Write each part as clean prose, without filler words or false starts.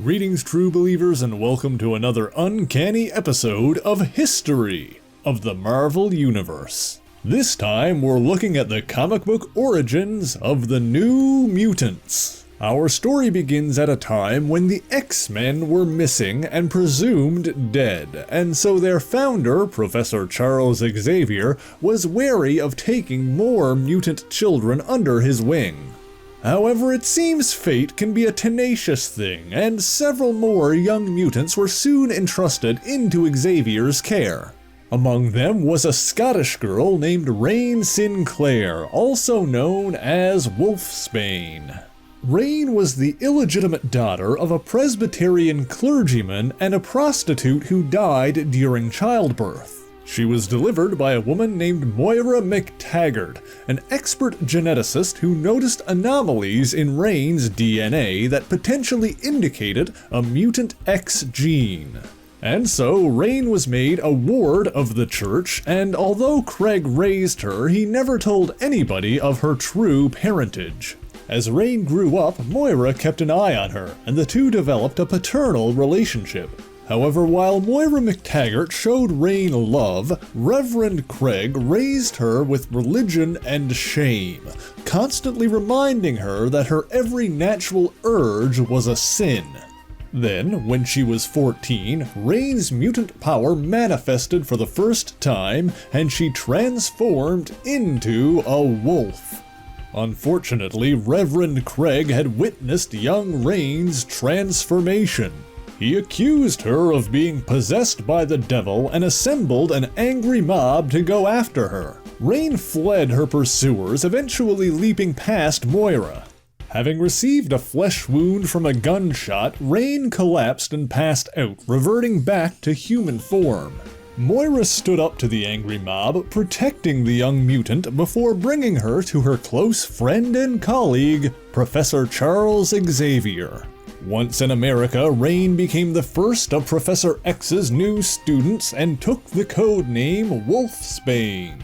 Greetings, true believers, and welcome to another uncanny episode of History of the Marvel Universe. This time, we're looking at the comic book origins of the New Mutants. Our story begins at a time when the X-Men were missing and presumed dead, and so their founder, Professor Charles Xavier, was wary of taking more mutant children under his wing. However, it seems fate can be a tenacious thing, and several more young mutants were soon entrusted into Xavier's care. Among them was a Scottish girl named Rahne Sinclair, also known as Wolfsbane. Rahne was the illegitimate daughter of a Presbyterian clergyman and a prostitute who died during childbirth. She was delivered by a woman named Moira McTaggart, an expert geneticist who noticed anomalies in Rahne's DNA that potentially indicated a mutant X gene. And so Rahne was made a ward of the church, and although Craig raised her, he never told anybody of her true parentage. As Rahne grew up, Moira kept an eye on her, and the two developed a paternal relationship. However, while Moira McTaggart showed Rahne love, Reverend Craig raised her with religion and shame, constantly reminding her that her every natural urge was a sin. Then, when she was 14, Rahne's mutant power manifested for the first time, and she transformed into a wolf. Unfortunately, Reverend Craig had witnessed young Rahne's transformation. He accused her of being possessed by the devil and assembled an angry mob to go after her. Rahne fled her pursuers, eventually leaping past Moira. Having received a flesh wound from a gunshot, Rahne collapsed and passed out, reverting back to human form. Moira stood up to the angry mob, protecting the young mutant before bringing her to her close friend and colleague, Professor Charles Xavier. Once in America, Rahne became the first of Professor X's new students and took the code name Wolfsbane.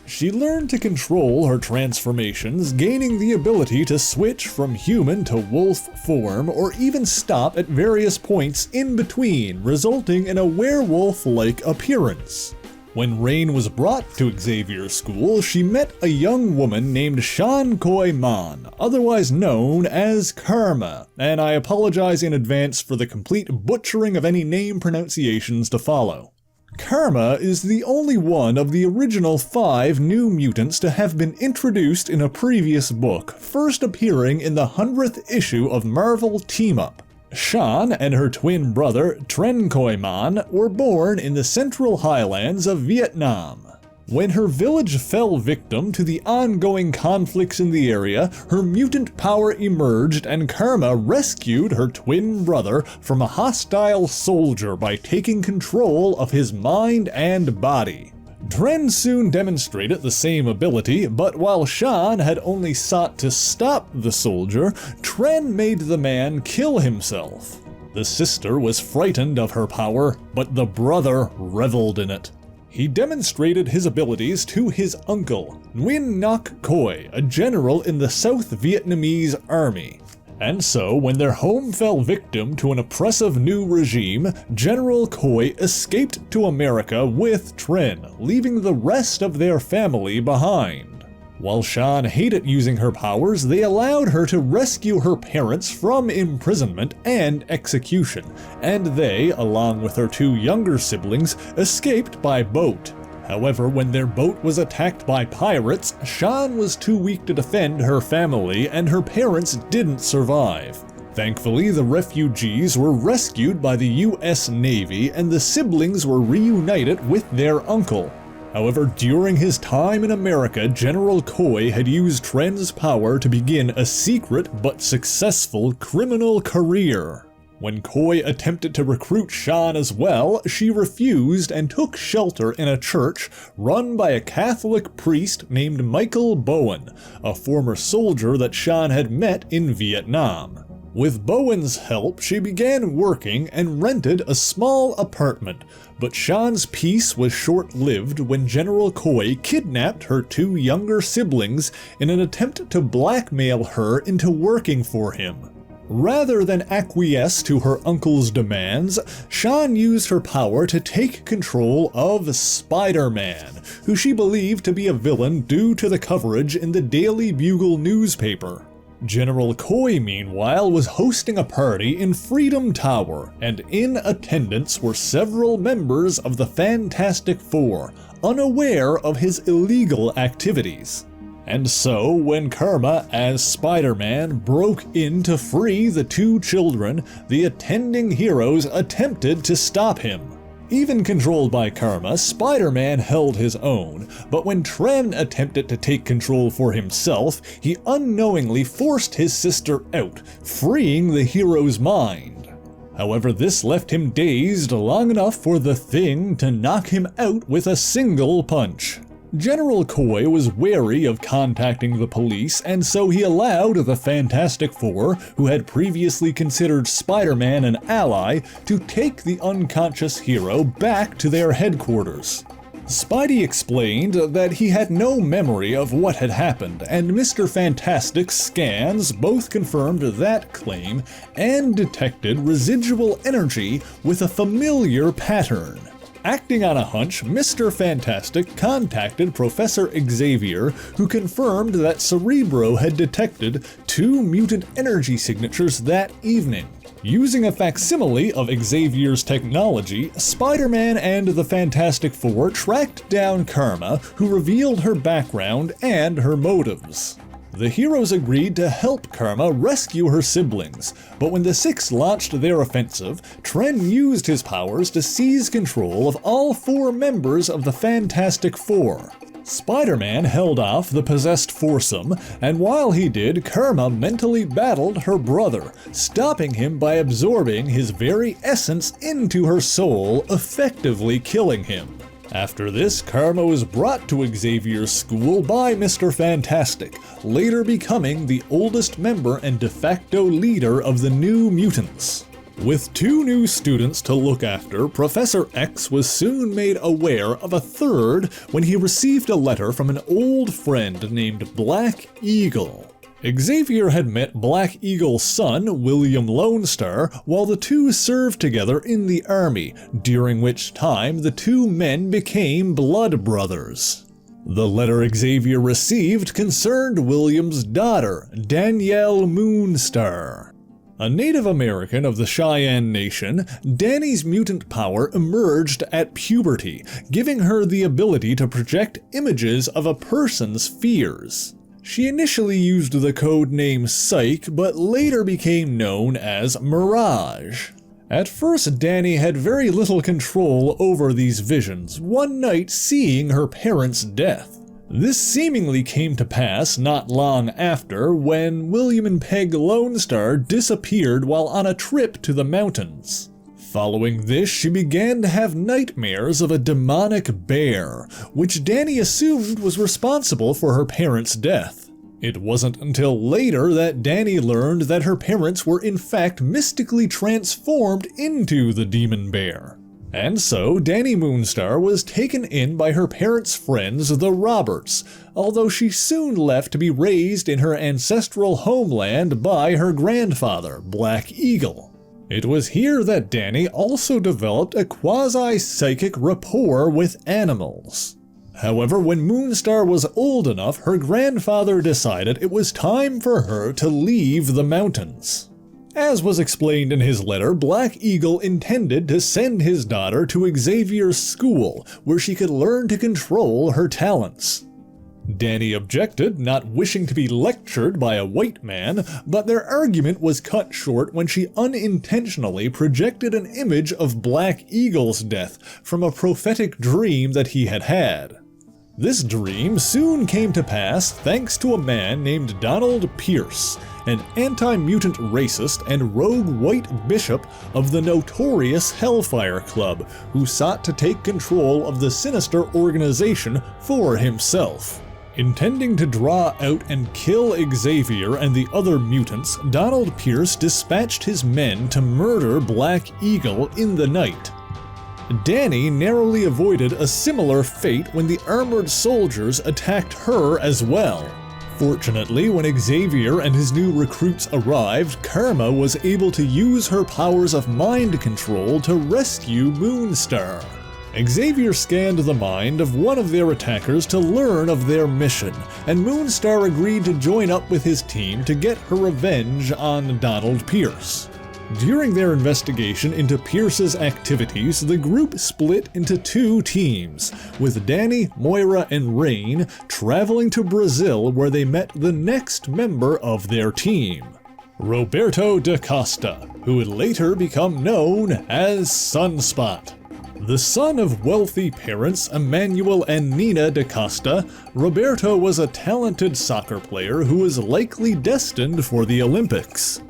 She learned to control her transformations, gaining the ability to switch from human to wolf form or even stop at various points in between, resulting in a werewolf-like appearance. When Rahne was brought to Xavier's school, she met a young woman named Xi'an Mahn, otherwise known as Karma, and I apologize in advance for the complete butchering of any name pronunciations to follow. Karma is the only one of the original 5 New Mutants to have been introduced in a previous book, first appearing in the 100th issue of Marvel Team-Up. Xi'an and her twin brother, Mahn, were born in the Central Highlands of Vietnam. When her village fell victim to the ongoing conflicts in the area, her mutant power emerged and Karma rescued her twin brother from a hostile soldier by taking control of his mind and body. Tren soon demonstrated the same ability, but while Xi'an had only sought to stop the soldier, Tren made the man kill himself. The sister was frightened of her power, but the brother reveled in it. He demonstrated his abilities to his uncle, Nguyen Ngoc Coi, a general in the South Vietnamese army. And so, when their home fell victim to an oppressive new regime, General Coi escaped to America with Tren, leaving the rest of their family behind. While Xi'an hated using her powers, they allowed her to rescue her parents from imprisonment and execution, and they, along with her 2 younger siblings, escaped by boat. However, when their boat was attacked by pirates, Xi'an was too weak to defend her family, and her parents didn't survive. Thankfully, the refugees were rescued by the US Navy, and the siblings were reunited with their uncle. However, during his time in America, General Coi had used Tren's power to begin a secret but successful criminal career. When Coi attempted to recruit Xi'an as well, she refused and took shelter in a church run by a Catholic priest named Michael Bowen, a former soldier that Xi'an had met in Vietnam. With Bowen's help, she began working and rented a small apartment, but Xi'an's peace was short-lived when General Coi kidnapped her 2 younger siblings in an attempt to blackmail her into working for him. Rather than acquiesce to her uncle's demands, Xi'an used her power to take control of Spider-Man, who she believed to be a villain due to the coverage in the Daily Bugle newspaper. General Koi, meanwhile, was hosting a party in Freedom Tower, and in attendance were several members of the Fantastic Four, unaware of his illegal activities. And so, when Karma, as Spider-Man, broke in to free the two children, the attending heroes attempted to stop him. Even controlled by Karma, Spider-Man held his own, but when Tren attempted to take control for himself, he unknowingly forced his sister out, freeing the hero's mind. However, this left him dazed long enough for the Thing to knock him out with a single punch. General Koi was wary of contacting the police, and so he allowed the Fantastic Four, who had previously considered Spider-Man an ally, to take the unconscious hero back to their headquarters. Spidey explained that he had no memory of what had happened, and Mr. Fantastic's scans both confirmed that claim and detected residual energy with a familiar pattern. Acting on a hunch, Mr. Fantastic contacted Professor Xavier, who confirmed that Cerebro had detected 2 mutant energy signatures that evening. Using a facsimile of Xavier's technology, Spider-Man and the Fantastic Four tracked down Karma, who revealed her background and her motives. The heroes agreed to help Karma rescue her siblings, but when the Six launched their offensive, Tren used his powers to seize control of all 4 members of the Fantastic Four. Spider-Man held off the possessed foursome, and while he did, Karma mentally battled her brother, stopping him by absorbing his very essence into her soul, effectively killing him. After this, Karma was brought to Xavier's school by Mr. Fantastic, later becoming the oldest member and de facto leader of the New Mutants. With 2 new students to look after, Professor X was soon made aware of a third when he received a letter from an old friend named Black Eagle. Xavier had met Black Eagle's son, William Lone Star, while the two served together in the army, during which time the 2 men became blood brothers. The letter Xavier received concerned William's daughter, Danielle Moonstar. A Native American of the Xi'an nation, Dani's mutant power emerged at puberty, giving her the ability to project images of a person's fears. She initially used the code name Psyche, but later became known as Mirage. At first, Dani had very little control over these visions, one night seeing her parents' death. This seemingly came to pass not long after, when William and Peg Lone Star disappeared while on a trip to the mountains. Following this, she began to have nightmares of a demonic bear, which Dani assumed was responsible for her parents' death. It wasn't until later that Dani learned that her parents were in fact mystically transformed into the demon bear. And so, Dani Moonstar was taken in by her parents' friends, the Roberts, although she soon left to be raised in her ancestral homeland by her grandfather, Black Eagle. It was here that Dani also developed a quasi-psychic rapport with animals. However, when Moonstar was old enough, her grandfather decided it was time for her to leave the mountains. As was explained in his letter, Black Eagle intended to send his daughter to Xavier's school, where she could learn to control her talents. Dani objected, not wishing to be lectured by a white man, but their argument was cut short when she unintentionally projected an image of Black Eagle's death from a prophetic dream that he had had. This dream soon came to pass thanks to a man named Donald Pierce, an anti-mutant racist and rogue white bishop of the notorious Hellfire Club, who sought to take control of the sinister organization for himself. Intending to draw out and kill Xavier and the other mutants, Donald Pierce dispatched his men to murder Black Eagle in the night. Dani narrowly avoided a similar fate when the armored soldiers attacked her as well. Fortunately, when Xavier and his new recruits arrived, Karma was able to use her powers of mind control to rescue Moonstar. Xavier scanned the mind of one of their attackers to learn of their mission, and Moonstar agreed to join up with his team to get her revenge on Donald Pierce. During their investigation into Pierce's activities, the group split into two teams, with Dani, Moira, and Rahne traveling to Brazil where they met the next member of their team, Roberto DeCosta, who would later become known as Sunspot. The son of wealthy parents Emmanuel and Nina DeCosta, Roberto was a talented soccer player who was likely destined for the Olympics.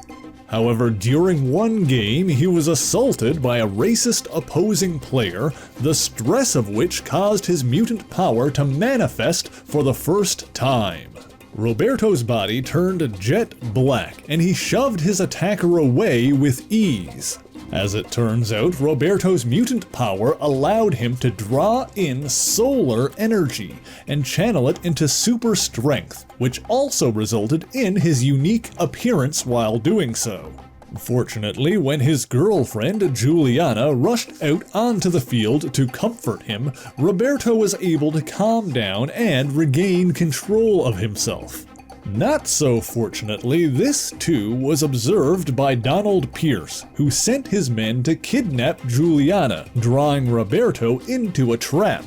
However, during one game, he was assaulted by a racist opposing player, the stress of which caused his mutant power to manifest for the first time. Roberto's body turned jet black, and he shoved his attacker away with ease. As it turns out, Roberto's mutant power allowed him to draw in solar energy and channel it into super strength, which also resulted in his unique appearance while doing so. Fortunately, when his girlfriend, Juliana, rushed out onto the field to comfort him, Roberto was able to calm down and regain control of himself. Not so fortunately, this too was observed by Donald Pierce, who sent his men to kidnap Juliana, drawing Roberto into a trap.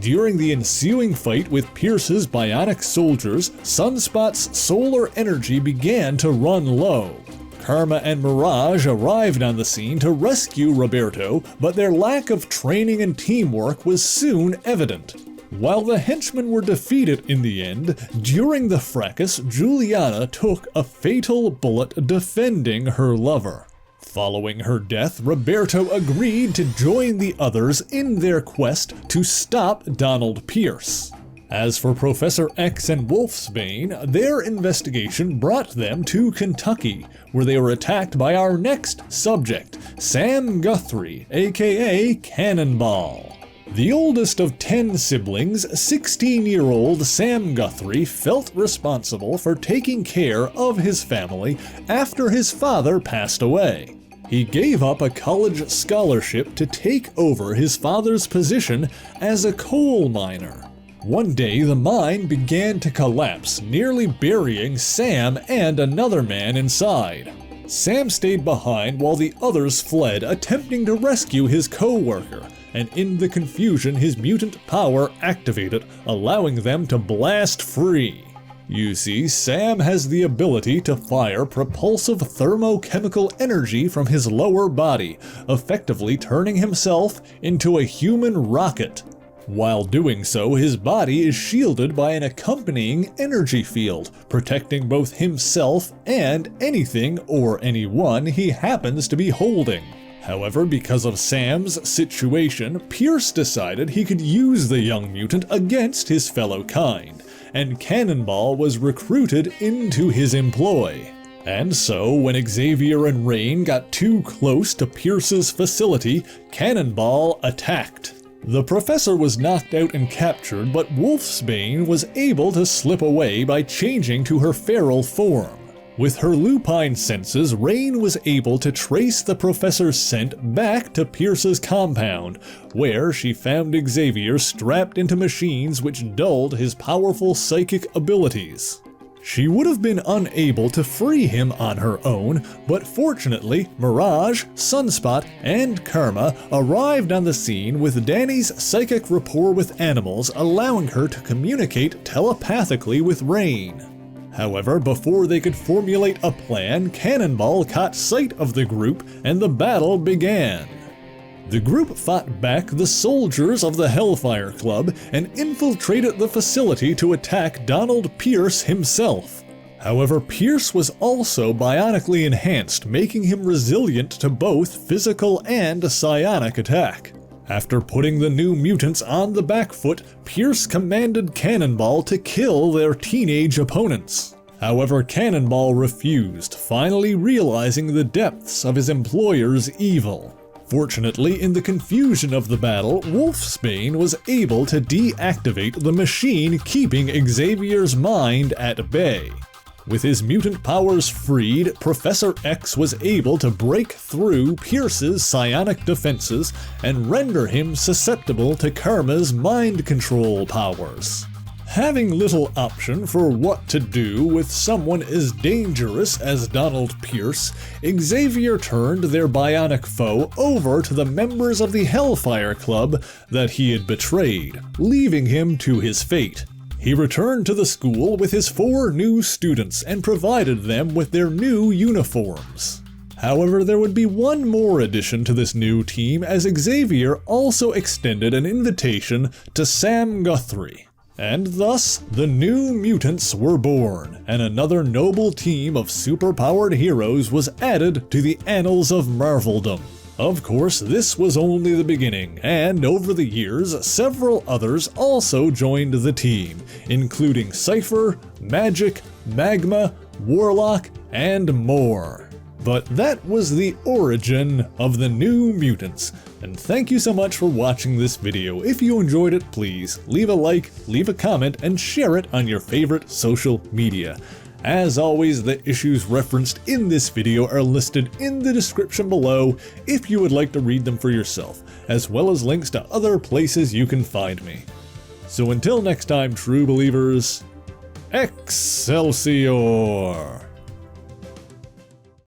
During the ensuing fight with Pierce's bionic soldiers, Sunspot's solar energy began to run low. Karma and Mirage arrived on the scene to rescue Roberto, but their lack of training and teamwork was soon evident. While the henchmen were defeated in the end, during the fracas, Juliana took a fatal bullet defending her lover. Following her death, Roberto agreed to join the others in their quest to stop Donald Pierce. As for Professor X and Wolfsbane, their investigation brought them to Kentucky, where they were attacked by our next subject, Sam Guthrie, aka Cannonball. The oldest of 10 siblings, 16-year-old Sam Guthrie felt responsible for taking care of his family after his father passed away. He gave up a college scholarship to take over his father's position as a coal miner. One day, the mine began to collapse, nearly burying Sam and another man inside. Sam stayed behind while the others fled, attempting to rescue his co-worker, and in the confusion his mutant power activated, allowing them to blast free. You see, Sam has the ability to fire propulsive thermochemical energy from his lower body, effectively turning himself into a human rocket. While doing so, his body is shielded by an accompanying energy field, protecting both himself and anything or anyone he happens to be holding. However, because of Sam's situation, Pierce decided he could use the young mutant against his fellow kind, and Cannonball was recruited into his employ. And so, when Xavier and Rahne got too close to Pierce's facility, Cannonball attacked. The professor was knocked out and captured, but Wolfsbane was able to slip away by changing to her feral form. With her lupine senses, Rahne was able to trace the professor's scent back to Pierce's compound, where she found Xavier strapped into machines which dulled his powerful psychic abilities. She would have been unable to free him on her own, but fortunately, Mirage, Sunspot, and Karma arrived on the scene with Dani's psychic rapport with animals, allowing her to communicate telepathically with Rahne. However, before they could formulate a plan, Cannonball caught sight of the group and the battle began. The group fought back the soldiers of the Hellfire Club and infiltrated the facility to attack Donald Pierce himself. However, Pierce was also bionically enhanced, making him resilient to both physical and psionic attack. After putting the new mutants on the back foot, Pierce commanded Cannonball to kill their teenage opponents. However, Cannonball refused, finally realizing the depths of his employer's evil. Fortunately, in the confusion of the battle, Wolfsbane was able to deactivate the machine keeping Xavier's mind at bay. With his mutant powers freed, Professor X was able to break through Pierce's psionic defenses and render him susceptible to Karma's mind control powers. Having little option for what to do with someone as dangerous as Donald Pierce, Xavier turned their bionic foe over to the members of the Hellfire Club that he had betrayed, leaving him to his fate. He returned to the school with his 4 new students and provided them with their new uniforms. However, there would be one more addition to this new team, as Xavier also extended an invitation to Sam Guthrie. And thus, the New Mutants were born, and another noble team of superpowered heroes was added to the annals of Marveldom. Of course, this was only the beginning, and over the years, several others also joined the team, including Cypher, Magic, Magma, Warlock, and more. But that was the origin of the New Mutants, and thank you so much for watching this video. If you enjoyed it, please leave a like, leave a comment, and share it on your favorite social media. As always, the issues referenced in this video are listed in the description below if you would like to read them for yourself, as well as links to other places you can find me. So until next time, true believers, Excelsior!